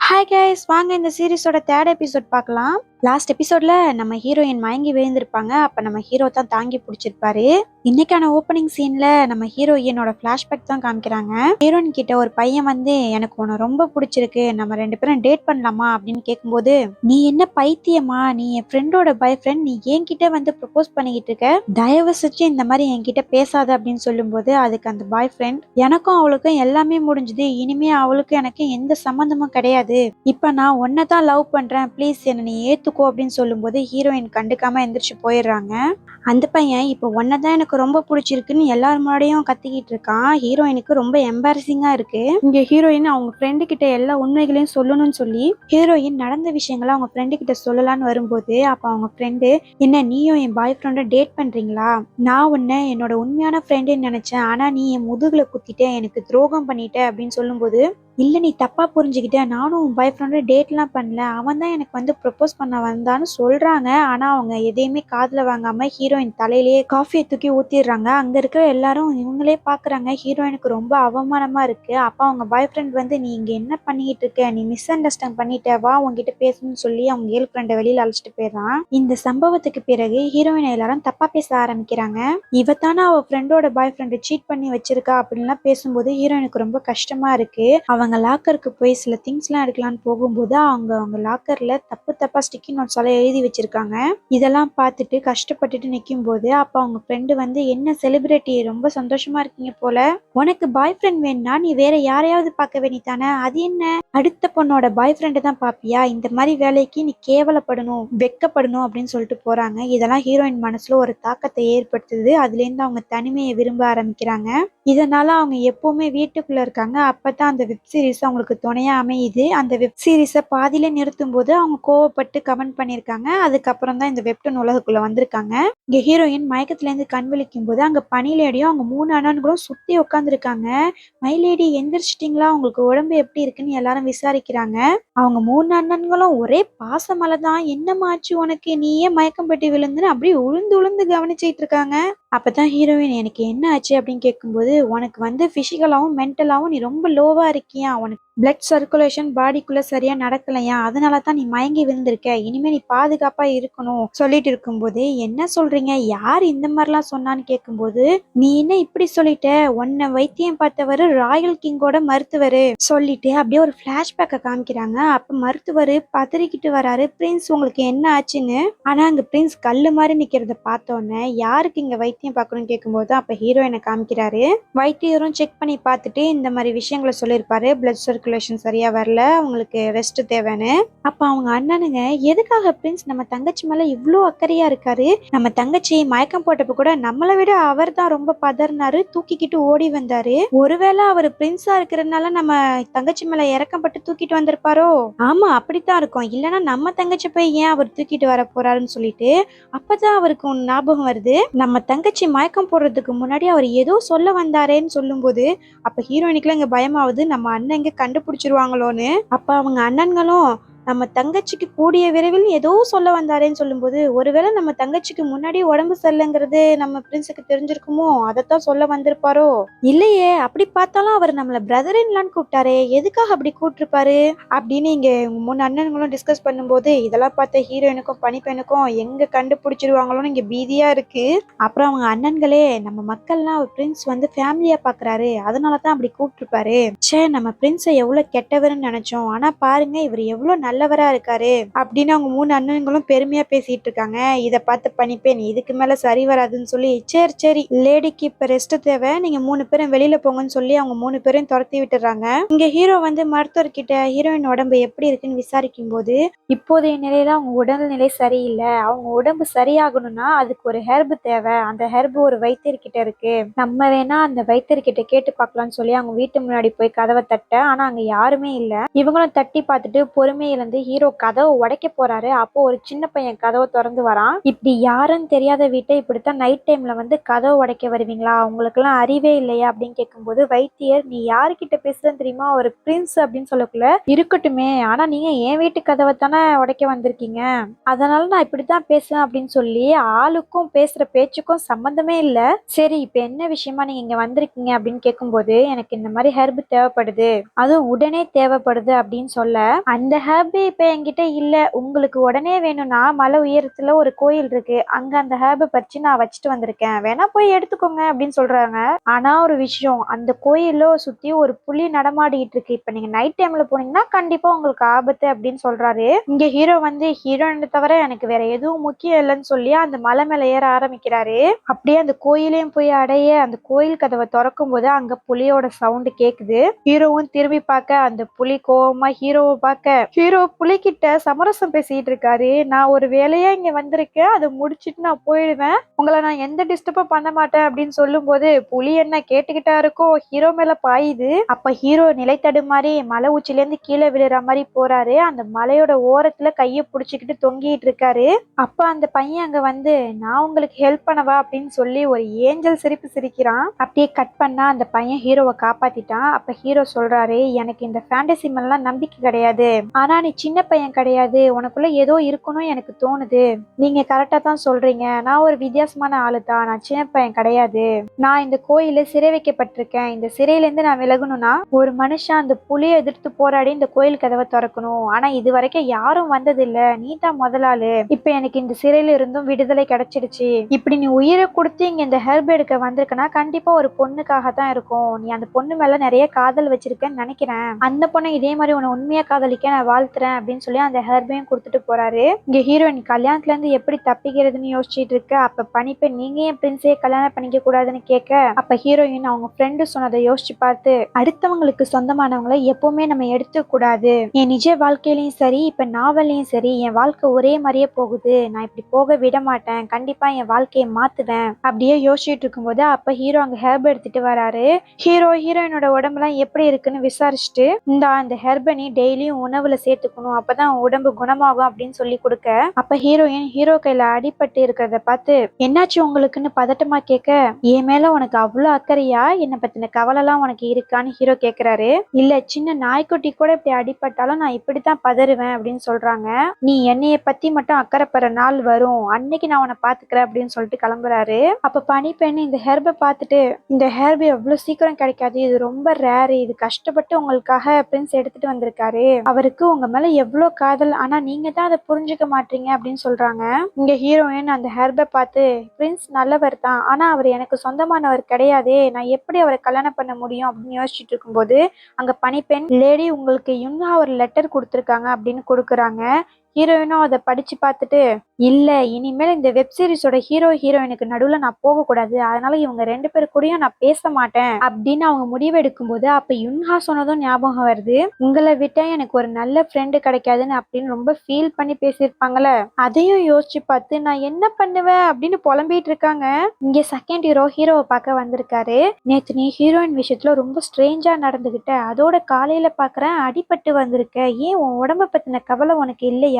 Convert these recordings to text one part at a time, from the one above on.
Hi guys, வாங்க இந்த சீரிஸோட third episode பார்க்கலாம். லாஸ்ட் எபிசோட்ல நம்ம ஹீரோயின் மயங்கி விழுந்திருப்பாங்க. அப்ப நம்ம ஹீரோ தான் தாங்கி பிடிச்சிருப்பாரு. இன்னைக்கான ஓப்பனிங் சீன்ல நம்ம ஹீரோயினோட பிளாஷ்பேக் தான் காமிக்கிறாங்க. ஹீரோயின் கிட்ட ஒரு பையன் வந்து எனக்கு உன்னை ரொம்ப பிடிச்சிருக்கு, நம்ம 2 பேரும் டேட் பண்ணலாமா அப்படின்னு கேட்கும்போது, நீ என்ன பைத்தியமா, நீ என் ஃப்ரெண்டோட பாய் ஃப்ரெண்ட், நீ என்கிட்ட வந்து ப்ரப்போஸ் பண்ணிக்கிட்டு இருக்க, தயவு செஞ்சு இந்த மாதிரி என்கிட்ட பேசாத அப்படின்னு சொல்லும்போது, அதுக்கு அந்த பாய் ஃப்ரெண்ட், எனக்கும் அவளுக்கும் எல்லாமே முடிஞ்சுது, இனிமே அவளுக்கும் எனக்கு எந்த சம்மந்தமும் கிடையாது, இப்ப நான் உன்னை தான் லவ் பண்றேன், ப்ளீஸ் என்ன நீ ஏத்துக்கோ அப்படின்னு சொல்லும்போது ஹீரோயின் கண்டுக்காம எந்திரிச்சு போயிடுறாங்க. அந்த பையன் இப்போ உன்னை தான் எனக்கு ரொம்ப பிடிச்சிருக்குன்னு எல்லார் முன்னாடியும் கத்திக்கிட்டு இருக்கான். ஹீரோயினுக்கு ரொம்ப எம்பாரசிங்கா இருக்கு. இங்க ஹீரோயின் அவங்க ஃப்ரெண்டு கிட்ட எல்லா உண்மைகளையும் சொல்லணும்னு சொல்லி ஹீரோயின் நடந்த விஷயங்களை அவங்க ஃப்ரெண்டு கிட்ட சொல்லலான்னு வரும்போது, அப்ப அவங்க ஃப்ரெண்டு, என்ன நீயும் என் பாய் ஃப்ரெண்டை டேட் பண்றீங்களா, நான் உன்னை என்னோட உண்மையான ஃப்ரெண்டுன்னு நினைச்சேன், ஆனா நீ என் முதுகுல குத்திட்ட, எனக்கு துரோகம் பண்ணிட்ட அப்படின்னு சொல்லும்போது, இல்ல நீ தப்பா புரிஞ்சுக்கிட்ட, நானும் உன் பாய் ஃப்ரெண்டோட டேட்லாம் பண்ணல, அவன் தான் எனக்கு வந்து ப்ரப்போஸ் பண்ண வந்தான்னு சொல்றாங்க. ஆனா அவங்க எதையுமே காதுல வாங்காம ஹீரோயின் தலையிலேயே காஃபியை தூக்கி ஊத்திடுறாங்க. அங்க இருக்கிற எல்லாரும் இவங்களே பாக்குறாங்க. ஹீரோயினுக்கு ரொம்ப அவமானமா இருக்கு. அப்ப அவங்க பாய் ஃப்ரெண்ட் வந்து, நீ இங்க என்ன பண்ணிட்டு இருக்க, நீ மிஸ் அண்டர்ஸ்டாண்ட் பண்ணிட்ட, வா உங்ககிட்ட பேசணும்னு சொல்லி அவங்க கேர்ள் ஃப்ரெண்டை வெளியில அழைச்சிட்டு போயிடுறான். இந்த சம்பவத்துக்கு பிறகு ஹீரோயின் எல்லாரும் தப்பா பேச ஆரம்பிக்கிறாங்க. இவத்தானே அவ ஃப்ரெண்டோட பாய் ஃப்ரெண்டை சீட் பண்ணி வச்சிருக்கா அப்படின்லாம் பேசும்போது ஹீரோயினுக்கு ரொம்ப கஷ்டமா இருக்கு. அவங்க லாக்கருக்கு போய் சில திங்ஸ்லாம் எடுக்கலான்னு போகும்போது அவங்க லாக்கர்ல தப்பா ஸ்டிக்கி நோட்ஸ் எல்லாம் எழுதி வச்சிருக்காங்க. இதெல்லாம் பார்த்துட்டு கஷ்டப்பட்டுட்டு நிற்கும் போது அப்ப அவங்க ஃப்ரெண்டு வந்து, என்ன செலிபிரிட்டி ரொம்ப சந்தோஷமா இருக்கீங்க போல, உனக்கு பாய் ஃப்ரெண்ட் வேணும்னா நீ வேற யாரையாவது பார்க்க வேண்டித்தானே, அது என்ன அடுத்த பொண்ணோட பாய் ஃப்ரெண்டை தான் பாப்பியா, இந்த மாதிரி வேலைக்கு நீ கேவலப்படணும், வெக்கப்படணும் அப்படின்னு சொல்லிட்டு போறாங்க. இதெல்லாம் ஹீரோயின் மனசுல ஒரு தாக்கத்தை ஏற்படுத்துது. அதுல இருந்து அவங்க தனிமையை விரும்ப ஆரம்பிக்கிறாங்க. இதனால அவங்க எப்பவுமே வீட்டுக்குள்ள இருக்காங்க. அப்பதான் அந்த வெப் சீரிஸ் அவங்களுக்கு துணையா அமையுது. அந்த வெப் சீரிஸை பாதியில நிறுத்தும் போது அவங்க கோவப்பட்டு கமெண்ட் பண்ணியிருக்காங்க. அதுக்கப்புறம் தான் இந்த வெப்டூன் உலகுக்குள்ள வந்திருக்காங்க. இங்க ஹீரோயின் மயக்கத்துல இருந்து கண் விழிக்கும் போது அங்க பனிலேடியும் அவங்க 3 அண்ணன்களும் சுத்தி உட்காந்துருக்காங்க. மைலேடி எந்திரிச்சிட்டிங்களா, உங்களுக்கு உடம்பு எப்படி இருக்குன்னு எல்லாரும் விசாரிக்கிறாங்க. அவங்க 3 அண்ணன்களும் ஒரே பாசமலை தான், என்னமாச்சு உனக்கு, நீ ஏன் மயக்கம் பெட்டி விழுந்துன்னு அப்படியே உளுந்து உளுந்து கவனிச்சிட்டு இருக்காங்க. அப்பதான் ஹீரோயின், எனக்கு என்ன ஆச்சு அப்படின்னு கேட்கும்போது, உனக்கு வந்து பிசிக்கலாவும் மென்டலாவும் நீ ரொம்ப லோவா இருக்கியா, உனக்கு பிளட் சர்க்குலேஷன் பாடிக்குள்ள சரியா நடக்கலையா, அதனால தான் நீ மயங்கி விழுந்திருக்க, இனிமே நீ பாதுகாப்பா இருக்கணும் சொல்லிட்டு இருக்கும்போது, என்ன சொல்றீங்க, யார் இந்த மாதிரிலாம் சொன்னான்னு கேட்கும்போது, நீ என்ன இப்படி சொல்லிட்ட, உன்னை வைத்தியம் பார்த்தவரு ராயல் கிங்கோட மருத்துவரு சொல்லிட்டு அப்படியே ஒரு பிளாஷ்பேக்கை காமிக்கிறாங்க. அப்ப மருத்துவர் பதறிக்கிட்டு வராரு, பிரின்ஸ் உங்களுக்கு என்ன ஆச்சுன்னு. ஆனா அங்க பிரின்ஸ் கல்லு மாதிரி நிக்கிறத பார்த்தோன்னே, யாருக்கு இங்க வைத்தியம் பார்க்கணும்னு கேட்கும்போது அப்ப ஹீரோயினை காமிக்கிறாரு. வைத்தியரும் செக் பண்ணி பார்த்துட்டு இந்த மாதிரி விஷயங்களை சொல்லியிருப்பாரு. பிளட் சர்க்குலேஷன் சரியா வரல, அவங்களுக்கு ரெஸ்ட் தேவைன்னு. அப்ப அவங்க அண்ணனுங்க, எதுக்காக பிரின்ஸ் நம்ம தங்கச்சி மேல இவ்வளோ அக்கறையா இருக்காரு, நம்ம தங்கச்சி மயக்கம் போட்டப்ப கூட நம்மளை விட அவர் தான் ரொம்ப பதறினாரு, தூக்கிக்கிட்டு ஓடி வந்தாரு, ஒருவேளை அவர் பிரின்ஸா இருக்கிறதுனால நம்ம தங்கச்சி மேல இறக்கப்பட்டு தூக்கிட்டு வந்திருப்பாரோ, ஆமா அப்படித்தான் இருக்கும், இல்லைன்னா நம்ம தங்கச்சி போய் ஏன் அவர் தூக்கிட்டு வர போறாருன்னு சொல்லிட்டு அப்பதான் அவருக்கு ஒன்று ஞாபகம் வருது, நம்ம தங்கச்சி மயக்கம் போடுறதுக்கு முன்னாடி அவர் ஏதோ சொல்ல வந்தாரேன்னு சொல்லும்போது அப்ப ஹீரோயினுக்குலாம் இங்க பயமாவது, நம்ம அண்ணன் இங்க கண்டுபிடிச்சிருவாங்களோன்னு. அப்ப அவங்க அண்ணன்களும், நம்ம தங்கச்சிக்கு கூடிய விரைவில் ஏதோ சொல்ல வந்தாரேன்னு சொல்லும்போது, ஒருவேளை நம்ம தங்கச்சிக்கு முன்னாடி உடம்பு சரியில்லைங்கிறது நம்ம பிரின்ஸுக்கு தெரிஞ்சிருக்குமோ, அதைத்தான் சொல்ல வந்திருப்பாரோ, இல்லையே அப்படி பார்த்தாலும் அவர் நம்மள பிரதர் இன்லான்னு கூப்பிட்டாரே, எதுக்காக அப்படி கூப்பிட்டுருப்பாரு அப்படின்னு இங்க 3 அண்ணன்களும் டிஸ்கஸ் பண்ணும்போது, இதெல்லாம் பார்த்த ஹீரோயினுக்கும் பனிப்பெண்ணுக்கும் எங்க கண்டுபிடிச்சிருவாங்களோன்னு இங்க பீதியா இருக்கு. அப்புறம் அவங்க அண்ணன்களே, நம்ம மக்கள்லாம் பிரின்ஸ் வந்து ஃபேமிலியா பாக்குறாரு, அதனாலதான் அப்படி கூப்பிட்டுருப்பாரு, சே நம்ம பிரின்ஸை எவ்வளவு கெட்டவர்னு நினைச்சோம், ஆனா பாருங்க இவர் எவ்வளவு நல்லவரா இருக்காரு அப்படின்னு அவங்க 3 அண்ணன்களும் பெருமையா பேசிட்டு இருக்காங்க. இதை பார்த்து பனிப்பேன், இதுக்கு மேல சரி வராதுன்னு சொல்லி, சரி சரி லேடிக்கு இப்ப ரெஸ்ட் தேவை, நீங்க 3 பேரும் வெளியில போங்கன்னு சொல்லி அவங்க 3 பேரையும் துரத்தி விட்டுறாங்க. இங்க ஹீரோ வந்து மருத்துவர்கிட்ட ஹீரோயின் உடம்பு எப்படி இருக்குன்னு விசாரிக்கும் போது, இப்போதைய நிலையில அவங்க உடல்நிலை சரியில்லை, அவங்க உடம்பு சரியாகணும்னா அதுக்கு ஒரு ஹெர்பு தேவை, அந்த ஹெர்பு ஒரு வைத்தியர்கிட்ட இருக்கு, நம்ம வேணா அந்த வைத்தியர்கிட்ட கேட்டு பார்க்கலாம்னு சொல்லி அவங்க வீட்டு முன்னாடி போய் கதவை தட்ட, ஆனா அங்க யாருமே இல்ல. இவங்களும் தட்டி பார்த்துட்டு பொறுமையை பால்கனில இருந்து ஹீரோ கதவை உடைக்க போறாரு. அப்போ ஒரு சின்ன பையன் கதவை திறந்து வரான். இப்படி யாருன்னு தெரியாத வீட்டை இப்படித்தான் நைட் டைம்ல வந்து கதவை உடைக்க வருவீங்களா, உங்களுக்கு எல்லாம் அறிவே இல்லையா அப்படின்னு கேட்கும்போது வைத்தியர், நீ யாருக்கிட்ட பேசுறேன்னு தெரியுமா, ஒரு பிரின்ஸ் அப்படின்னு சொல்லக்குள்ள, இருக்கட்டுமே ஆனா நீங்க என் வீட்டு கதவை தானே உடைக்க வந்திருக்கீங்க, அதனால நான் இப்படித்தான் பேசுவேன் அப்படின்னு சொல்லி ஆளுக்கும் பேசுற பேச்சுக்கும் சம்பந்தமே இல்ல. சரி இப்ப என்ன விஷயமா நீங்க இங்க வந்திருக்கீங்க அப்படின்னு கேட்கும்போது, எனக்கு இந்த மாதிரி ஹெர்ப் தேவைப்படுது, அதுவும் உடனே தேவைப்படுது அப்படின்னு சொல்ல, அந்த ஹெர்ப் இப்ப என்கிட்ட இல்ல, உங்களுக்கு உடனே வேணும்னா மலை உயரத்துல ஒரு கோயில் இருக்கு, அங்க அந்த ஹெர்பை பறிச்சு நான் வச்சுட்டு வந்திருக்கேன், வேணா போய் எடுத்துக்கோங்க அப்படின்னு சொல்றாங்க. ஆனா ஒரு விஷயம், அந்த கோயில சுத்தி ஒரு புலி நடமாடிட்டு இருக்கு, இப்ப நீங்க நைட் டைம்ல போனீங்கன்னா கண்டிப்பா உங்களுக்கு ஆபத்து அப்படின்னு சொல்றாரு. இங்க ஹீரோ வந்து ஹீரோயினை தவிர எனக்கு வேற எதுவும் முக்கியம் இல்லைன்னு சொல்லி அந்த மலை மேல ஏற ஆரம்பிக்கிறாரு. அப்படியே அந்த கோயிலையும் போய் அடைய அந்த கோயில் கதவை திறக்கும் போது அங்க புலியோட சவுண்ட் கேக்குது. ஹீரோவும் திரும்பி பார்க்க அந்த புலி கோவமா ஹீரோவை பார்க்க, ஹீரோ புலி கிட்ட சமரசம் பேசிட்டு இருக்காரு. நான் ஒரு வேலையா இங்க வந்திருக்கேன், அதை முடிச்சிட்டு நான் போயிடுவேன், உங்களை நான் எந்த டிஸ்டர்பும் பண்ண மாட்டேன் அப்படின்னு சொல்லும் போது புலி என்ன கேட்டுக்கிட்டா இருக்கோ ஹீரோ மேல பாயுது. அப்ப ஹீரோ நிலை தடுமாறி மலை உச்சில இருந்து கீழே விழுற மாதிரி போறாரு. அந்த மலையோட ஓரத்துல கைய புடிச்சுக்கிட்டு தொங்கிட்டு இருக்காரு. அப்ப அந்த பையன் அங்க வந்து, நான் உங்களுக்கு ஹெல்ப் பண்ணவா அப்படின்னு சொல்லி ஒரு ஏஞ்சல் சிரிப்பு சிரிக்கிறான். அப்படியே கட் பண்ணா அந்த பையன் ஹீரோவை காப்பாத்திட்டான். அப்ப ஹீரோ சொல்றாரு, எனக்கு இந்த ஃபேண்டசி மேலாம் நம்பிக்கை கிடையாது, ஆனா நீ சின்ன பையன் கிடையாது, உனக்குள்ள ஏதோ இருக்கணும் எனக்கு தோணுது, நீங்க கரெக்டா தான் சொல்றீங்க, நான் ஒரு வித்தியாசமான ஆளு தான், நான் சின்ன பையன் கிடையாது, நான் இந்த கோயில சிறை வைக்கப்பட்டிருக்கேன், இந்த சிறையில இருந்து நான் விலகணும்னா ஒரு மனுஷன் அந்த புலியை எதிர்த்து போராடி இந்த கோயில் கதவை திறக்கணும், ஆனா இது வரைக்கும் யாரும் வந்ததில்ல, நீ தான் முதலாளு, இப்ப எனக்கு இந்த சிறையில இருந்தும் விடுதலை கிடைச்சிடுச்சு, இப்படி நீ உயிரை கொடுத்து இங்க இந்த ஹெர்ப் எடுக்க வந்திருக்கனா கண்டிப்பா ஒரு பொண்ணுக்காக தான் இருக்கும், நீ அந்த பொண்ணு மேல நிறைய காதல் வச்சிருக்கேன்னு நினைக்கிறேன், அந்த பொண்ணை இதே மாதிரி உன்னை உண்மையா காதலிக்க நான் வாழ்த்துறேன் அப்படின்னு சொல்லி அந்த ஹெர்பையும் கொடுத்துட்டு போறாரு. இங்க ஹீரோயின் கல்யாணத்துல இருந்து எப்படி தப்பிக்கிறதுன்னு யோசிச்சுட்டு இருக்கு. அப்ப பணிப்பெண், நீங்க ஏன் பிரின்ஸே கல்யாணம் பண்ணிக்க கூடாதுன்னு கேட்க, அப்ப ஹீரோயின் அவங்க ஃப்ரெண்டு சொன்னதை யோசிச்சு பார்த்து, அடுத்தவங்களுக்கு சொந்தமானவங்களை எப்பவுமே நம்ம எடுத்துக்க கூடாது, என் நிஜ வாழ்க்கையிலயும் சரி இப்ப நாவல்லையும் சரி என் வாழ்க்கை ஒரே மாதிரியே போகுது, நான் இப்படி போக விட மாட்டேன், கண்டிப்பா என் வாழ்க்கையை மாத்துவேன் அப்படியே யோசிச்சுட்டு இருக்கும்போது அப்ப ஹீரோ அங்க ஹெர்ப் எடுத்துட்டு வராரு. ஹீரோயினோட உடம்புலாம் எப்படி இருக்குன்னு விசாரிச்சுட்டு, இந்த ஹெர்பை நீ டெய்லியும் உணவுல சேர்த்துக்கணும், அப்பதான் உடம்பு குணமாகும் அப்படின்னு சொல்லி கொடுக்க, அப்ப ஹீரோயின் ஹீரோ கையில அடிபட்டு இருக்கிறத பார்த்து, என்னாச்சு உங்களுக்குன்னு பதட்டமா கேட்க, என் மேல உனக்கு அவ்வளவு அக்கறையா, என்னை பத்தின கவலை எல்லாம் உனக்கு இருக்கான்னு ஹீரோ கேக்குறாரு. இல்ல, சின்ன நாய்க்குட்டி கூட இப்படி அடிபட்டாலும் நான் இப்படித்தான் பதறுவேன் அப்படின்னு சொல்றாங்க. நீ என்னைய பத்தி மட்டும் அக்கறைப்படுற நாள் வரும், அன்னைக்கு நான் உன்னை பாத்துக்கிறேன் அப்படின்னு சொல்லிட்டு கிளம்புறாரு. அப்ப பனிப்பெண் இந்த ஹெர்பை பார்த்துட்டு, இந்த ஹெர்பு எவ்வளவு சீக்கிரம் கிடைக்காது, இது ரொம்ப ரேரு, இது கஷ்டப்பட்டு உங்களுக்காக பிரின்ஸ் எடுத்துட்டு வந்திருக்காரு, அவருக்கு உங்க மேல எவ்வளவு காதல், ஆனா நீங்க தான் அதை புரிஞ்சுக்க மாட்டீங்க அப்படின்னு சொல்றாங்க. இங்க ஹீரோயின் அந்த ஹெர்பை பார்த்து, பிரின்ஸ் நல்லவர் தான், ஆனா அவர் எனக்கு சொந்தமானவர் கிடையாதே, நான் எப்படி அவரை கல்யாணம் பண்ண முடியும் அப்படின்னு யோசிச்சுட்டு இருக்கும்போது அங்க பனிப்பெண், லேடி உங்களுக்கு யுன்ஹா ஒரு லெட்டர் கொடுத்துருக்காங்க அப்படின்னு கொடுக்குறாங்க. ஹீரோயினும் அதை படிச்சு பார்த்துட்டு, இல்ல இனிமேல் இந்த வெப் சீரிஸோட ஹீரோயினுக்கு நடுவுல நான் போகக்கூடாது, அதனால இவங்க 2 பேரு கூடயும் நான் பேச மாட்டேன் அப்படின்னு அவங்க முடிவு எடுக்கும்போது அப்ப யுன்ஹா சொன்னதும் ஞாபகம் வருது, உங்களை விட்டா எனக்கு ஒரு நல்ல ஃப்ரெண்டு கிடைக்காதுன்னு அப்படின்னு ரொம்ப ஃபீல் பண்ணி பேசியிருப்பாங்கல்ல, அதையும் யோசிச்சு பார்த்து நான் என்ன பண்ணுவேன் அப்படின்னு புலம்பிட்டு இருக்காங்க. இங்க செகண்ட் ஹீரோவை பார்க்க வந்திருக்காரு. நேத்து நீ ஹீரோயின் விஷயத்துல ரொம்ப ஸ்ட்ரேஞ்சா நடந்துகிட்ட, அதோட காலையில பாக்குறேன் அடிபட்டு வந்திருக்க, ஏன் உன் உடம்ப பத்தின கவலை உனக்கு இல்லையா,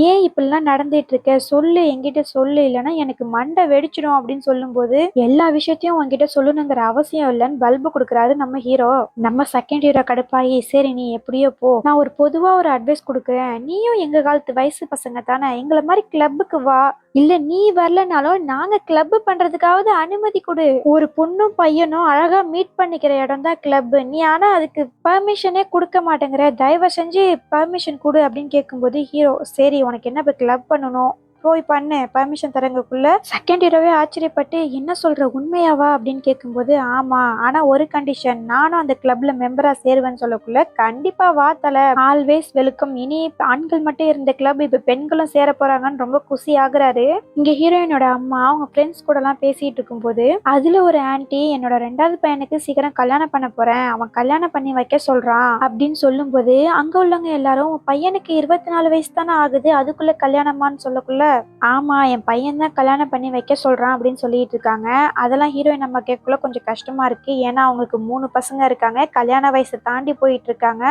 ஏன் இப்படிலாம் நடந்துட்டு இருக்க, சொல்லு என்கிட்ட சொல்லு, இல்லைன்னா எனக்கு மண்டை வெடிச்சிடும் அப்படின்னு சொல்லும் போது, எல்லா விஷயத்தையும் உன்கிட்ட சொல்லணுங்கிற அவசியம் இல்லைன்னு பல்பு கொடுக்குறாரு நம்ம ஹீரோ. நம்ம செகண்ட் ஹீரோ கடுப்பாயி, சரி நீ எப்படியோ போ, நான் ஒரு பொதுவா ஒரு அட்வைஸ் கொடுக்குறேன், நீயும் எங்க காலத்து வயசு பசங்க தானே, எங்களை மாதிரி கிளப்புக்கு வா, இல்ல நீ வரலனாலும் நாங்க கிளப் பண்றதுக்காவது அனுமதி கொடு, ஒரு பொண்ணும் பையனும் அழகா மீட் பண்ணிக்கிற இடம் தான் கிளப், நீ ஆனா அதுக்கு பர்மிஷனே கொடுக்க மாட்டேங்கிற, தயவு செஞ்சு பர்மிஷன் கொடு அப்படின்னு கேட்கும்போது ஹீரோ, சரி உனக்கு என்ன இப்ப கிளப் பண்ணணும் போய் பண்ணு, பர்மிஷன் தரங்கக்குள்ள செகண்ட் ஹீரோவே ஆச்சரியப்பட்டு, என்ன சொல்ற உண்மையாவா அப்படின்னு கேட்கும்போது, ஆமா ஆனா ஒரு கண்டிஷன், நானும் அந்த கிளப்ல மெம்பரா சேருவேன்னு சொல்லக்குள்ள, கண்டிப்பா வா தல, ஆல்வேஸ் வெல்கம், இனி ஆண்கள் மட்டும் இருந்த கிளப் இப்ப பெண்களும் சேர போறாங்கன்னு ரொம்ப குசி ஆகுறாரு. இங்க ஹீரோயினோட அம்மா அவங்க ஃப்ரெண்ட்ஸ் கூட எல்லாம் பேசிட்டு இருக்கும்போது அதுல ஒரு ஆன்டி, என்னோட 2வது பையனுக்கு சீக்கிரம் கல்யாணம் பண்ண போறேன், அவன் கல்யாணம் பண்ணி வைக்க சொல்றான் அப்படின்னு சொல்லும் போது அங்க உள்ளவங்க எல்லாரும், பையனுக்கு 24 வயசு தானே ஆகுது, அதுக்குள்ள கல்யாணமான்னு சொல்லக்குள்ள, ஆமா என் பையன் தான் கல்யாணம் பண்ணி வைக்க சொல்றான் அப்படின்னு சொல்லிட்டு இருக்காங்க. அதெல்லாம் ஹீரோயின் நம்ம கேட்கக்குள்ள கொஞ்சம் கஷ்டமா இருக்கு. ஏன்னா அவங்களுக்கு 3 பசங்க இருக்காங்க, கல்யாண வயசை தாண்டி போயிட்டு இருக்காங்க.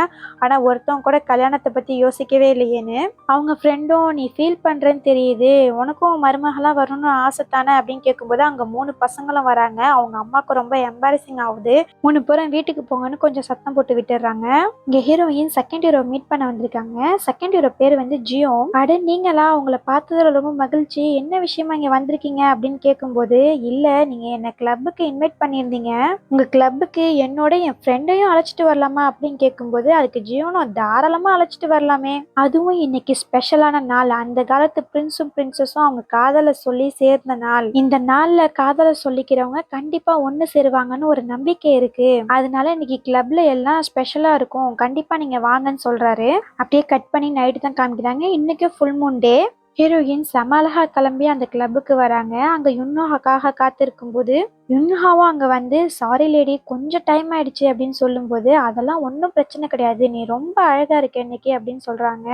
ஆனா ஒருத்தவங்க கூட கல்யாணத்தை பத்தி யோசிக்கவே இல்லையேன்னு அவங்க ஃப்ரெண்டும் நீ ஃபீல் பண்றேன்னு தெரியுது, உனக்கும் மருமகளா வரணும்னு ஆசை தானே அப்படின்னு கேட்கும்போது அங்க 3 பசங்களும் வராங்க. அவங்க அம்மாவுக்கு ரொம்ப எம்பாரசிங் ஆகுது. 3 பேரும் வீட்டுக்கு போங்கன்னு கொஞ்சம் சத்தம் போட்டு விட்டுறாங்க. இங்க ஹீரோயின் செகண்ட் ஹீரோ மீட் பண்ண வந்திருக்காங்க. செகண்ட் ஹீரோ பேர் வந்து ஜியோ. அட நீங்களா, உங்களை பார்த்ததுல ரொம்ப மகிழ்ச்சி, என்ன விஷயமா இங்க வந்திருக்கீங்க அப்படின்னு கேட்கும்போது, இல்ல நீங்க என்ன கிளப்புக்கு இன்வைட் பண்ணியிருந்தீங்க, உங்க கிளப்புக்கு என்னோட என் ஃப்ரெண்டையும் அழைச்சிட்டு வரலாமா அப்படின்னு கேட்கும்போது அதுக்கு ஜியோனும் தாராளமா அழைச்சிட்டு வரலாமே, அதுவும் இன்னைக்கு ஸ்பெஷலான நாள், அந்த காலத்து பிரின்ஸும் பிரின்சஸும் அவங்க காதலை சொல்லி சேர்ந்த நாள், இந்த நாள்ல காதலை சொல்லிக்கிறவங்க கண்டிப்பா ஒண்ணு சேருவாங்கன்னு ஒரு நம்பிக்கை இருக்கு, அதனால இன்னைக்கு கிளப்ல எல்லாம் ஸ்பெஷலா இருக்கும், கண்டிப்பா நீங்க வாங்கன்னு சொல்றாரு. அப்படியே கட் பண்ணி நைட்டு தான் காமிக்கிறாங்க. இன்னைக்கு ஃபுல் மூன் டே. ஹீரோயின் செம அழகா கிளம்பி அந்த கிளப்புக்கு வராங்க. அங்க யுன்ஹாக்காக காத்திருக்கும் போது யுன்ஹாவும் அங்க வந்து சாரி லேடி கொஞ்சம் டைம் ஆயிடுச்சு அப்படின்னு சொல்லும்போது, அதெல்லாம் ஒன்றும் பிரச்சனை கிடையாது, நீ ரொம்ப அழகா இருக்க இன்னைக்கு அப்படின்னு சொல்றாங்க.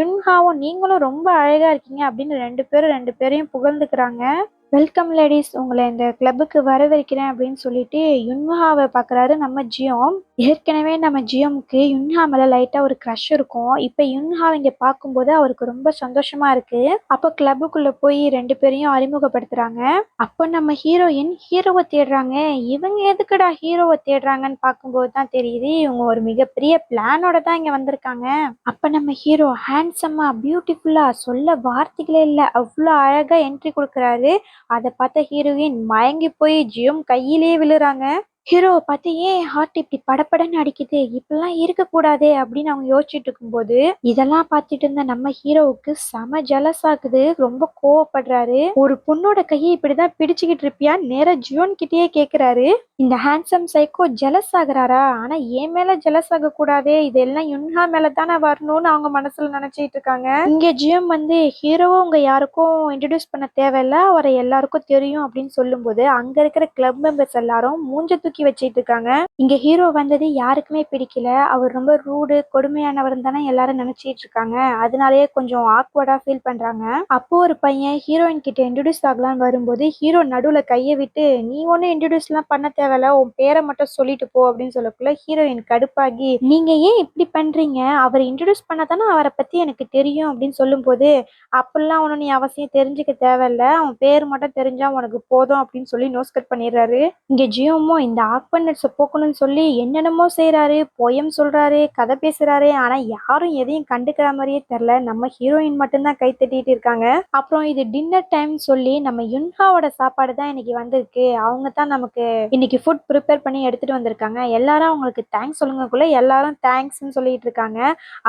யுன்ஹாவும் நீங்களும் ரொம்ப அழகா இருக்கீங்க அப்படின்னு ரெண்டு பேரையும் புகழ்ந்துக்கிறாங்க. வெல்கம் லேடிஸ், உங்களை இந்த கிளப்புக்கு வரவேற்கிறேன் அப்படின்னு சொல்லிட்டு யுன்ஹாவை பார்க்குறாரு நம்ம ஜியோம். ஏற்கனவே நம்ம ஜியோமுக்கு யுன்ஹா மேலே லைட்டாக ஒரு க்ரஷ் இருக்கும். இப்போ யுன்ஹா இங்கே பார்க்கும்போது அவருக்கு ரொம்ப சந்தோஷமா இருக்கு. அப்போ கிளப்புக்குள்ளே போய் ரெண்டு பேரையும் அறிமுகப்படுத்துறாங்க. அப்போ நம்ம ஹீரோயின் ஹீரோவை தேடுறாங்க. இவங்க எதுக்குடா ஹீரோவை தேடுறாங்கன்னு பார்க்கும்போது தான் தெரியுது இவங்க ஒரு மிகப்பெரிய பிளானோட தான் இங்கே வந்திருக்காங்க. அப்போ நம்ம ஹீரோ ஹேண்ட்ஸமா பியூட்டிஃபுல்லா சொல்ல வார்த்தைகளே இல்லை, அவ்வளோ அழகாக என்ட்ரி கொடுக்குறாரு. அதை பார்த்த ஹீரோயின் மயங்கி போய் ஜியோம் கையிலேயே விழுறாங்க. ஹீரோவை பார்த்து ஏன் ஹார்ட் இப்படி படபடன்னு அடிக்குது, இப்படிலாம் இருக்கக்கூடாதே அப்படின்னு அவங்க யோசிச்சுட்டு இருக்கும்போது இதெல்லாம் பார்த்துட்டு இருந்த நம்ம ஹீரோவுக்கு செம ஜெலஸ் ஆகுது. ரொம்ப கோவப்படுறாரு. ஒரு பொண்ணோட கையை இப்படிதான் பிடிச்சுக்கிட்டு இருப்பியா, நேரா ஜியோன் கிட்டேயே கேட்கிறாரு. இந்த ஹேண்ட்ஸம் சைக்கோ ஜெலஸ் ஆகுறாரா, ஆனா என் மேல ஜெலஸ் ஆக கூடாதே, இதெல்லாம் யுன்ஹா மேல தானே வரணும்னு அவங்க மனசுல நினைச்சிட்டு இருக்காங்க. இங்க ஜியோம் வந்து ஹீரோவை உங்க யாருக்கும் இன்ட்ரடியூஸ் பண்ண தேவையில்ல, அவரை எல்லாருக்கும் தெரியும் அப்படின்னு சொல்லும்போது அங்க இருக்கிற கிளப் மெம்பர்ஸ் எல்லாரும் மூஞ்ச தூக்கி வச்சிட்டு இருக்காங்க. இங்க ஹீரோ வந்தது யாருக்குமே பிடிக்கல, அவர் ரொம்ப ரூடு கொடுமையானவர் தானே எல்லாரும் நினைச்சிட்டு இருக்காங்க. அதனாலயே கொஞ்சம் ஆக்வர்டா ஃபீல் பண்றாங்க. அப்போ ஒரு பையன் ஹீரோயின் கிட்ட இன்ட்ரடியூஸ் ஆகலான்னு வரும்போது ஹீரோ நடுவுல கையை விட்டு நீ ஒன்னும் இன்ட்ரடியூஸ் எல்லாம் பண்ண தேவையில்ல, உன் பேரை மட்டும் சொல்லிட்டு போ அப்படின்னு சொல்லக்குள்ள ஹீரோயின் கடுப்பாகி நீங்க ஏன் இப்படி பண்றீங்க, அவர் இன்ட்ரடியூஸ் பண்ணாதானே அவரை பத்தி எனக்கு தெரியும் அப்படின்னு சொல்லும் போது அப்படிலாம் ஒன்னும் நீ அவசியம் தெரிஞ்சுக்க தேவையில்ல, அவன் பேர் மட்டும் தெரிஞ்சா உனக்கு போதும் அப்படின்னு சொல்லி நோஸ் கட் பண்ணிடுறாரு. இங்க ஜியோமோ இந்த ஆக்வர்ட்னஸை போக்கணும்னு சொல்லி என்னென்னமோ செய்யறாரு, போயம் சொல்றாரு, கதை பேசுறாரு. ஆனா யாரும் எதையும் கண்டுக்கிற மாதிரியே தெரியல. நம்ம ஹீரோயின் மட்டும்தான் கை தட்டிட்டு இருக்காங்க. அப்புறம் இது டின்னர் டைம் சொல்லி நம்ம யுன்ஹாவோட சாப்பாடு தான் இன்னைக்கு வந்திருக்கு, அவங்க தான் நமக்கு இன்னைக்கு ஃபுட் ப்ரிப்பேர் பண்ணி எடுத்துட்டு வந்திருக்காங்க, எல்லாரும் அவங்களுக்கு தேங்க்ஸ் சொல்லுங்கக்குள்ள எல்லாரும் தேங்க்ஸ்ன்னு சொல்லிட்டு இருக்காங்க.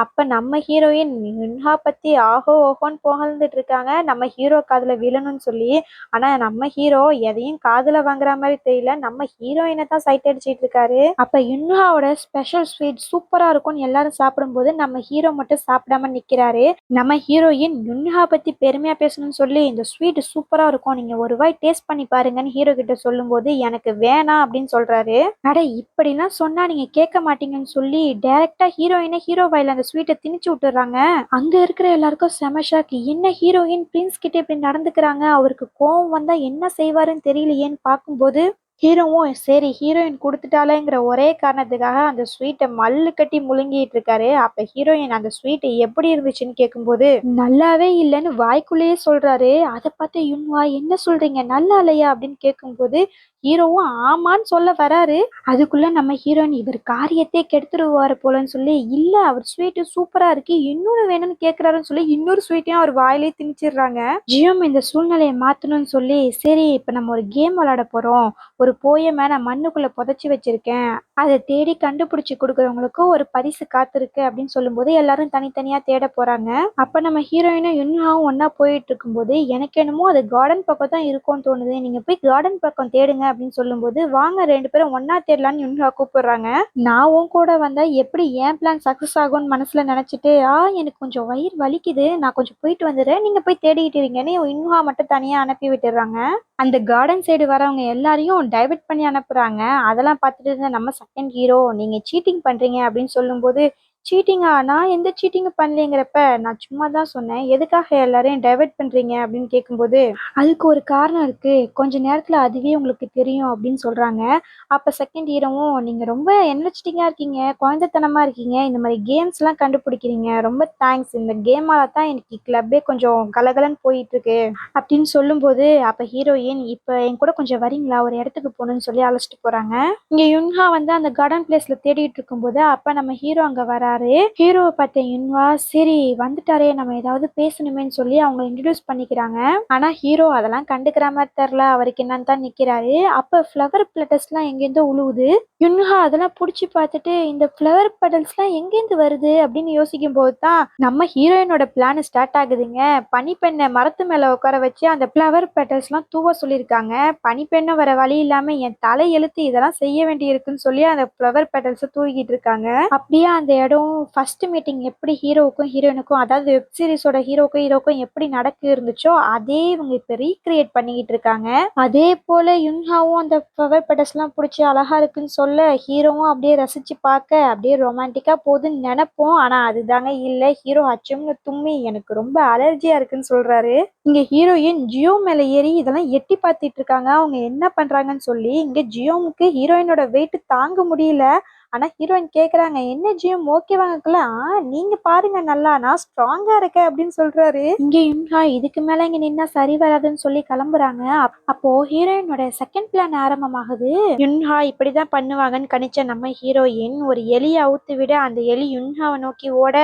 அப்ப நம்ம ஹீரோயின் யுன்ஹா பத்தி ஆஹோ ஓஹோன்னு புகழ்ந்துட்டு இருக்காங்க, நம்ம ஹீரோ காதுல விழணும்னு சொல்லி. ஆனா நம்ம ஹீரோ எதையும் காதுல வாங்குற மாதிரி தெரியல, நம்ம ஹீரோயினை தான் சைட் அடிச்சிட்டு இருக்காரு. அப்ப யுன்ஹாவோட ஸ்பெஷல் ஸ்வீட் சூப்பரா இருக்கும்னு எல்லாரும் சாப்பிடும்போது நம்ம ஹீரோ மட்டும் சாப்பிடாம நிக்கிறாரு. நம்ம ஹீரோயின் யுன்ஹா பத்தி பெருமையா பேசணும்னு சொல்லி இந்த ஸ்வீட் சூப்பரா இருக்கும், நீங்க ஒரு வாய் டேஸ்ட் பண்ணி பாருங்கன்னு ஹீரோ கிட்ட சொல்லும்போது எனக்கு வேணாம் அப்படின்னு சொல்றாரு. அட இப்படிலாம் சொன்னா நீங்க கேட்க மாட்டீங்கன்னு சொல்லி டைரக்டா ஹீரோயினை ஹீரோ வாயில அந்த ஸ்வீட்டை திணிச்சு விட்டுறாங்க. அங்க இருக்கிற எல்லாருக்கும் செம ஷாக், என்ன ஹீரோயின் பிரின்ஸ் கிட்ட இப்படி நடந்துக்கிறாங்க, அவருக்கு கோவம் வந்தா என்ன செய்வாருன்னு தெரியலையேன்னு பார்க்கும்போது ஹீரோவும் சரி ஹீரோயின் கொடுத்துட்டாலேங்கிற ஒரே காரணத்துக்காக அந்த ஸ்வீட்டை மல்லு கட்டி முழுங்கிட்டு இருக்காரு. அப்ப ஹீரோயின் அந்த ஸ்வீட் எப்படி இருந்துச்சுன்னு கேட்கும்போது நல்லாவே இல்லைன்னு வாய்க்குள்ளேயே சொல்றாரு. அதை பார்த்து யுன்வா என்ன சொல்றீங்க நல்லா இல்லையா அப்படின்னு கேட்கும்போது ஹீரோவும் ஆமான்னு சொல்ல வராரு. அதுக்குள்ள நம்ம ஹீரோயின் இவர் காரியத்தை கெடுத்துருவாரு போலன்னு சொல்லி இல்ல அவர் ஸ்வீட்டு சூப்பரா இருக்கு இன்னொரு வேணும்னு கேட்கிறாருன்னு சொல்லி இன்னொரு ஸ்வீட்டையும் அவர் வாயிலே திணிச்சிடுறாங்க. ஜியோம் இந்த சூழ்நிலையை மாத்தணும்னு சொல்லி சரி இப்ப நம்ம ஒரு கேம் விளையாட போறோம், ஒரு போயமை நான் மண்ணுக்குள்ள புதைச்சி வச்சிருக்கேன், அதை தேடி கண்டுபிடிச்சு கொடுக்குறவங்களுக்கு ஒரு பரிசு காத்திருக்கு அப்படின்னு சொல்லும்போது எல்லாரும் தனித்தனியா தேட போறாங்க. அப்ப நம்ம ஹீரோயினும் யுன்ஹாவும் ஒன்னா போயிட்டு இருக்கும்போது எனக்கு என்னமோ அது கார்டன் பக்கம் தான் இருக்கும்னு தோணுது, நீங்க போய் கார்டன் பக்கம் தேடுங்க அப்படின்னு சொல்லும்போது வாங்க ரெண்டு பேரும் ஒன்னா தேடலான்னு யுன்ஹா கூப்பிடுறாங்க. நான் உன் கூட வந்தா எப்படி என் பிளான் சக்சஸ் ஆகும்னு மனசுல நினைச்சிட்டு எனக்கு கொஞ்சம் வயிறு வலிக்குது, நான் கொஞ்சம் போயிட்டு வந்துடுறேன், நீங்க போய் தேடிக்கிட்டு இருக்கீங்கன்னு யுன்ஹா மட்டும் தனியா அனுப்பி விட்டுறாங்க. அந்த கார்டன் சைடு வரவங்க எல்லாரையும் டைவர்ட் பண்ணி அனுப்புறாங்க. அதெல்லாம் பார்த்துட்டு இருந்த நம்ம செகண்ட் ஹீரோ நீங்க சீட்டிங் பண்றீங்க அப்படின்னு சொல்லும்போது சீட்டிங்கா? நான் எந்த சீட்டிங்கும் பண்ணலைங்கிறப்ப, நான் சும்மா தான் சொன்னேன். எதுக்காக எல்லாரையும் டைவர்ட் பண்றீங்க அப்படின்னு கேட்கும்போது, அதுக்கு ஒரு காரணம் இருக்கு. கொஞ்ச நேரத்துல அதுவே உங்களுக்கு தெரியும் அப்படின்னு சொல்றாங்க. அப்ப செகண்ட் ஹீரோவும், நீங்க ரொம்ப எனர்ஜெட்டிக்கா இருக்கீங்க, குழந்தைத்தனமா இருக்கீங்க, இந்த மாதிரி கேம்ஸ்லாம் கண்டுபிடிக்கிறீங்க. ரொம்ப தேங்க்ஸ். இந்த கேமால தான் எனக்கு கிளப்பே கொஞ்சம் கலகலன்னு போயிட்டு இருக்கு அப்படின்னு சொல்லும்போது, அப்ப ஹீரோயின், இப்ப என் கூட கொஞ்சம் வரீங்களா? ஒரு இடத்துக்கு போகணும்னு சொல்லி அழைச்சிட்டு போறாங்க. இங்க யுன்ஹா வந்து அந்த கார்டன் பிளேஸ்ல தேடிட்டு இருக்கும்போது, அப்ப நம்ம ஹீரோ அங்க வராரு. ஹீரோவை பார்த்த யுன்ஹா, சரி வந்துட்டாரே நம்ம ஏதாவது பேசணுமேன்னு சொல்லி அவங்க இன்ட்ரடியூஸ் பண்ணிக்கிறாங்க. ஆனா ஹீரோ அதெல்லாம் கண்டுக்கிற மாதிரி தெரியல. அவருக்கு என்னன்னு தான் நிக்கிறாரு. அப்ப ஃப்ளவர் பெட்டல்ஸ்லாம் எங்கேருந்தோ உழுவுது. யுன்ஹா அதெல்லாம் புடிச்சு பார்த்துட்டு, இந்த ஃப்ளவர் பெட்டல்ஸ்லாம் எங்கேருந்து வருது அப்படின்னு யோசிக்கும் போது தான் நம்ம ஹீரோயினோட பிளான் ஸ்டார்ட் ஆகுதுங்க. பனிப்பெண்ணை மரத்து மேல உட்கார வச்சு அந்த ஃப்ளவர் பெட்டல்ஸ்லாம் தூவ சொல்லியிருக்காங்க. பனிப்பெண்ணும் வர வழி இல்லாம என் தலை எழுத்து இதெல்லாம் செய்ய வேண்டி இருக்குன்னு சொல்லி அந்த ஃப்ளவர் பெட்டல்ஸை தூக்கிட்டு இருக்காங்க. அப்படியே அந்த இடம் ஃபர்ஸ்ட் மீட்டிங் எப்படி ஹீரோவுக்கும் ஹீரோயினுக்கும், அதாவது வெப் சீரிஸோட ஹீரோக்கும் எப்படி நடக்கு இருந்துச்சோ அதே இவங்க இப்ப ரீக்ரியேட் பண்ணிக்கிட்டு இருக்காங்க. அதே போல யுன்ஹாவும் அந்த ஃப்ளவர் பெட்டல்ஸ்லாம் பிடிச்சி அழகா இருக்குன்னு சொல்ல, ஹீரோவும் அப்படியே ரசிச்சு பார்க்க அப்படியே ரொமான்டிக்கா போகுதுன்னு நினைப்போம். ஆனா அதுதாங்க இல்ல. ஹீரோ அச்சம்னு தும்மி எனக்கு ரொம்ப அலர்ஜியா இருக்குன்னு சொல்றாரு. இங்க ஹீரோயின் ஜியோ மேல ஏறி இதெல்லாம் எட்டி பார்த்துட்டு இருக்காங்க. அவங்க என்ன பண்றாங்கன்னு சொல்லி. இங்க ஜியோமுக்கு ஹீரோயினோட வெயிட் தாங்க முடியல. ஆனா ஹீரோயின் கேக்குறாங்க, என்ன ஜியம் ஓகேவாங்கல்ல? நீங்க பாருங்க நல்லா, நான் ஸ்ட்ராங்கா இருக்கேன் அப்படின்னு சொல்றாரு. இங்க யுன்ஹா இதுக்கு மேல இங்க நின்னா சரி வராதுன்னு சொல்லி கிளம்புறாங்க. அப்போ ஹீரோயினோட செகண்ட் பிளான் ஆரம்பமாகுது. யுன்ஹா இப்படிதான் பண்ணுவாங்கன்னு கணிச்ச நம்ம ஹீரோயின் ஒரு எலியை அவுத்து விட அந்த எலி யுன்ஹாவை நோக்கி ஓட,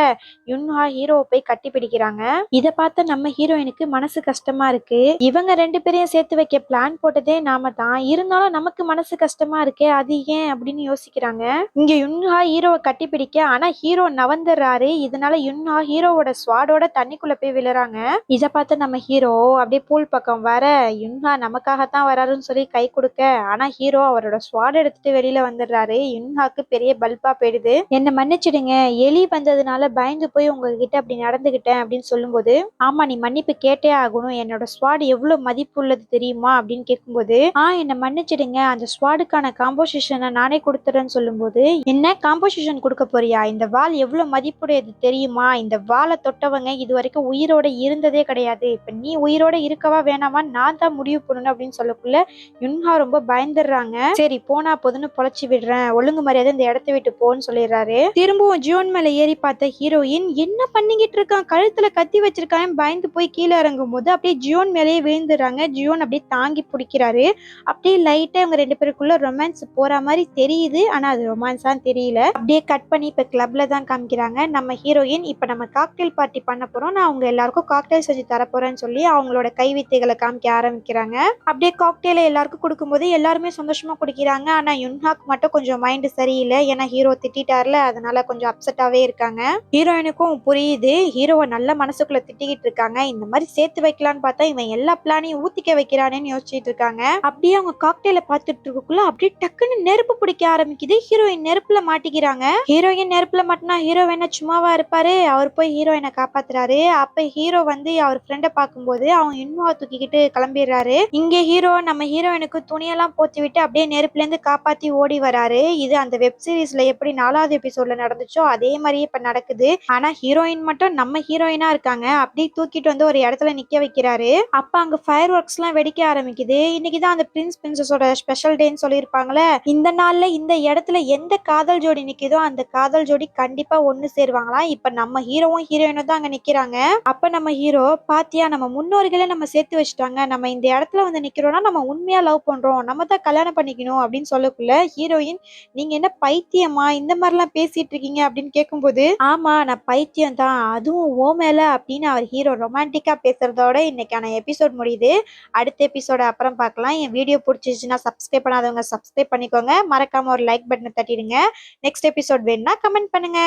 யுன்ஹா ஹீரோவை போய் கட்டி பிடிக்கிறாங்க. இத பார்த்த நம்ம ஹீரோயினுக்கு மனசு கஷ்டமா இருக்கு. இவங்க ரெண்டு பேரையும் சேர்த்து வைக்க பிளான் போட்டதே நாம தான், இருந்தாலும் நமக்கு மனசு கஷ்டமா இருக்கே, அது ஏன் அப்படின்னு யோசிக்கிறாங்க. இங்க யுன்ஹா ஹீரோவை கட்டி பிடிக்க, ஆனா ஹீரோ நவந்துடுறாரு. இதனால யுன்ஹா ஹீரோவோட ஸ்வாடோட தண்ணிக்குள்ள போய் விழுறாங்க. இத பார்த்து நம்ம ஹீரோ அப்படியே பூல் பக்கம் வர, யுன்ஹா நமக்காகத்தான் வராருன்னு சொல்லி கை கொடுக்க, ஆனா ஹீரோ அவரோட ஸ்வாட் எடுத்துட்டு வெளியில வந்துடுறாரு. யுன்ஹாக்கு பெரிய பல்பா போயிடுது. என்ன மன்னிச்சிடுங்க, எலி வந்ததுனால பயந்து போய் உங்ககிட்ட அப்படி நடந்துகிட்டேன் அப்படின்னு சொல்லும்போது, ஆமா நீ மன்னிப்பு கேட்டே ஆகணும், என்னோட ஸ்வாட் எவ்வளவு மதிப்பு உள்ளது தெரியுமா அப்படின்னு கேட்கும்போது, என்ன மன்னிச்சிடுங்க, அந்த ஸ்வாடுக்கான காம்போசிஷனை நானே கொடுத்துறேன்னு சொல்லும்போது, என்ன காம்போசிஷன் கொடுக்க போறியா? இந்த வாள் எவ்வளவு மதிப்புடையது தெரியுமா? இந்த வாளை தொட்டவங்க இது வரைக்கும் உயிரோட இருந்ததே கிடையாது. இப்ப நீ உயிரோட இருக்கவா வேணாமா நான் தான் முடிவு பண்ணணும் அப்படின்னு சொல்லக்குள்ள யுன்ஹா ரொம்ப பயந்துடுறாங்க. சரி போனா போதுன்னு பொழைச்சி விடுறேன், ஒழுங்கு மரியாதை இந்த இடத்த விட்டு போன்னு சொல்லிடுறாரு. திரும்பவும் ஜியோன் மேல ஏறி பார்த்த ஹீரோயின், என்ன பண்ணிக்கிட்டு இருக்கான், கழுத்துல கத்தி வச்சிருக்கான் பயந்து போய் கீழே இறங்கும் போது அப்படியே ஜியோன் மேலேயே விழுந்துடுறாங்க. ஜியோன் அப்படியே தாங்கி பிடிக்கிறாரு. அப்படியே லைட்டா இவங்க ரெண்டு பேருக்குள்ள ரொமான்ஸ் போற மாதிரி தெரியுது. ஆனா அது ரொமான்ஸா தெரியல. அப்படியே கட் பண்ணி இப்ப கிளப்ல தான் காமிக்கிறாங்க. நம்ம ஹீரோயின் இப்ப நம்ம காக்டெயில் பார்ட்டி பண்ண போறோம், நான் அவங்க எல்லாருக்கும் காக்டெயில் செஞ்சு தரப்போறேன்னு சொல்லி அவங்களோட கைவித்தைகளை காமிக்க ஆரம்பிக்கிறாங்க. அப்படியே காக்டெயில எல்லாருக்கும் கொடுக்கும்போது எல்லாருமே சந்தோஷமா குடிக்கிறாங்க. ஆனா யுன்ஹாக்கு மட்டும் கொஞ்சம் மைண்ட் சரியில்லை. ஏன்னா ஹீரோ திட்டார்ல, அதனால கொஞ்சம் அப்செட்டாவே இருக்காங்க. ஹீரோயினுக்கும் புரியுது, ஹீரோவை நல்ல மனசுக்குள்ள திட்டிக்கிட்டு இருக்காங்க. இந்த மாதிரி சேர்த்து வைக்கலான்னு பார்த்தா இவன் எல்லா பிளானையும் ஊத்திக்க வைக்கிறானேன்னு யோசிச்சுட்டு இருக்காங்க. அப்படியே அவங்க காக்டெயில பார்த்துட்டு இருக்கக்குள்ள அப்படியே டக்குன்னு நெருப்பு பிடிக்க ஆரம்பிக்குது. ஹீரோயின் நெருப்புல மாட்டிக்கிறாங்க. ஹீரோயின் நெருப்புல மாட்டினா ஹீரோ என்ன சும்மாவா இருப்பாரு? அவர் போய் ஹீரோயினை காப்பாத்துறாரு. அப்ப ஹீரோ வந்து அவர் ஃப்ரெண்டை பார்க்கும்போது அவன் இன்னும் தூக்கிக்கிட்டு கிளம்பிடுறாரு. இங்க ஹீரோ நம்ம ஹீரோயினுக்கு துணியெல்லாம் போத்தி விட்டு அப்படியே நெருப்புல இருந்து காப்பாத்தி ஓடி வராரு. இது அந்த வெப் சீரிஸ்ல எப்படி 4வது எபிசோட்ல நடந்துச்சோ அதே மாதிரியே இப்ப நடக்குது. ஆனா ஹீரோயின் மட்டும் நம்ம ஹீரோயினா இருக்காங்க. அப்படியே தூக்கிட்டு வந்து ஒரு இடத்துல நிக்க வைக்கிறாரு. அப்ப அங்க ஃபயர் ஒர்க்ஸ் எல்லாம் வெடிக்க ஆரம்பிக்குது. இன்னைக்குதான் அந்த பிரின்சஸோட ஸ்பெஷல் டேன்னு சொல்லியிருப்பாங்களே. இந்த நாள்ல இந்த இடத்துல எந்த காதல் ஜோடி நிக்குதோ அந்த காதல் ஜோடி கண்டிப்பா ஒண்ணு சேருவாங்களாம். இப்ப நம்ம ஹீரோவும் ஹீரோயினும் தான் அங்க நிக்கிறாங்க. அப்ப நம்ம ஹீரோ, பாத்தியா நம்ம முன்னோர்களே நம்ம சேர்த்து வச்சுட்டாங்க, நம்ம இந்த இடத்துல வந்து நிக்கிறோம்னா நம்ம உண்மையா லவ் பண்றோம், நம்ம தான் கல்யாணம் பண்ணிக்கணும் அப்படின்னு சொல்லக்குள்ள ஹீரோயின், நீங்க என்ன பைத்தியமா இந்த மாதிரிலாம் பேசிட்டு இருக்கீங்க அப்படின்னு கேட்கும்போது, ஆமா நான் பைத்தியம் தான், அதுவும் ஓ மேல அப்படின்னு அவர் ஹீரோ ரொமான்டிக்கா பேசுறதோட இன்னைக்கான எபிசோட் முடியுது. அடுத்த எபிசோட அப்புறம் பார்க்கலாம். என் வீடியோ பிடிச்சிச்சுன்னா சப்ஸ்கிரைப் பண்ணாதவங்க சப்ஸ்கிரைப் பண்ணிக்கோங்க. மறக்காம ஒரு லைக் பட்டனை தட்டிடுங்க. நெக்ஸ்ட் எபிசோட் வேணும்னா கமெண்ட் பண்ணுங்க.